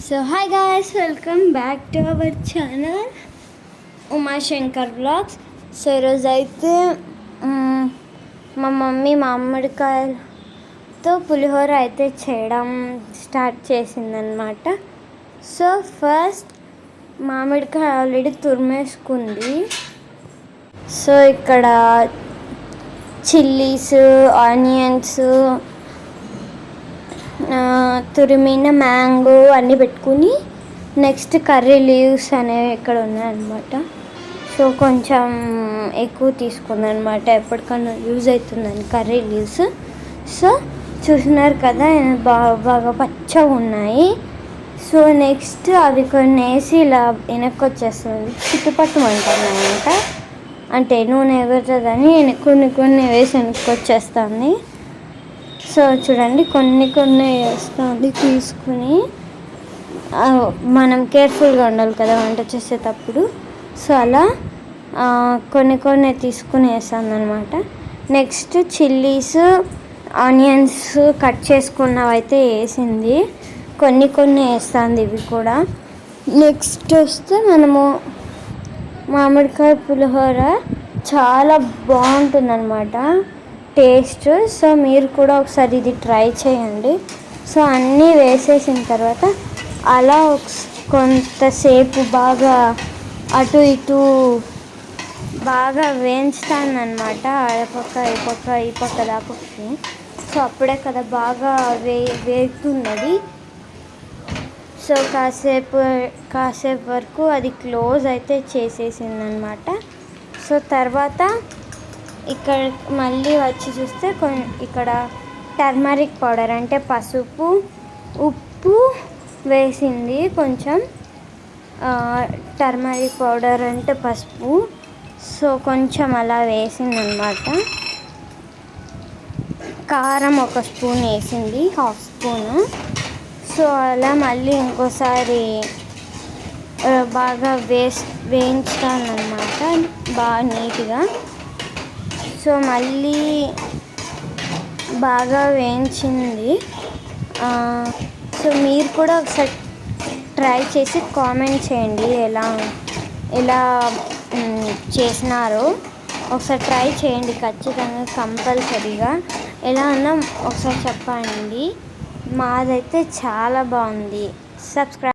So hi guys, welcome back to our channel Umashankar blogs. So ఈరోజు అయితే మా mummy మామిడికాయలతో పులిహోర అయితే చేయడం స్టార్ట్ చేసిందనమాట. సో ఫస్ట్ మామిడికాయ ఆల్రెడీ తురిమేసుకుంది. సో ఇక్కడ చిల్లీస్, ఆనియన్స్, తురిమిన మ్యాంగో అన్నీ పెట్టుకుని నెక్స్ట్ కర్రీ లీవ్స్ అనేవి ఇక్కడ ఉన్నాయన్నమాట. సో కొంచెం ఎక్కువ తీసుకుందనమాట, ఎప్పటికన్నా యూజ్ అవుతుందని కర్రీ లీవ్స్. సో చూస్తున్నారు కదా, బాగా పచ్చగా ఉన్నాయి. సో నెక్స్ట్ అవి కొన్ని వేసి ఇలా వెనక్కి వచ్చేస్తుంది, చుట్టుపట్టుమంటున్నాయంట. అంటే నూనె ఎగురుతుందని కొన్ని వేసి వెనక్కి వచ్చేస్తుంది. సో చూడండి, కొన్ని వేస్తుంది తీసుకుని. మనం కేర్ఫుల్గా ఉండాలి కదా వంట చేసేటప్పుడు. సో అలా కొన్ని తీసుకుని వేస్తుంది అనమాట. నెక్స్ట్ చిల్లీస్, ఆనియన్స్ కట్ చేసుకున్నవి అయితే వేసింది. కొన్ని వేస్తుంది ఇవి కూడా. నెక్స్ట్ వస్తే మనము మామిడికాయ పులిహోర చాలా బాగుంటుందన్నమాట టేస్ట్. సో మీరు కూడా ఒకసారి ఇది ట్రై చేయండి. సో అన్నీ వేసేసిన తర్వాత అలా కొంతసేపు బాగా అటు ఇటు బాగా వేయించుతానమాట, ఈ పక్క దాకా. సో అప్పుడే కదా బాగా వేగుతున్నది. సో కాసేపు వరకు అది క్లోజ్ అయితే చేసేసిందనమాట. సో తర్వాత ఇక్కడ మళ్ళీ వచ్చి చూస్తే ఇక్కడ టర్మరిక్ పౌడర్ అంటే పసుపు, ఉప్పు వేసింది. కొంచెం టర్మరిక్ పౌడర్ అంటే పసుపు. సో కొంచెం అలా వేసిందనమాట. కారం ఒక స్పూన్ వేసింది, హాఫ్ స్పూను. సో అలా మళ్ళీ ఇంకోసారి బాగా వేయించుతానమాట, బాగా నీట్గా. సో మళ్ళీ బాగా వేయించింది. సో మీరు కూడా ఒకసారి ట్రై చేసి కామెంట్ చేయండి ఎలా చేసినారో. ఒకసారి ట్రై చేయండి ఖచ్చితంగా, కంపల్సరీగా. ఎలా ఉన్నా ఒకసారి చెప్పండి. మాదైతే చాలా బాగుంది. సబ్స్క్రైబ్.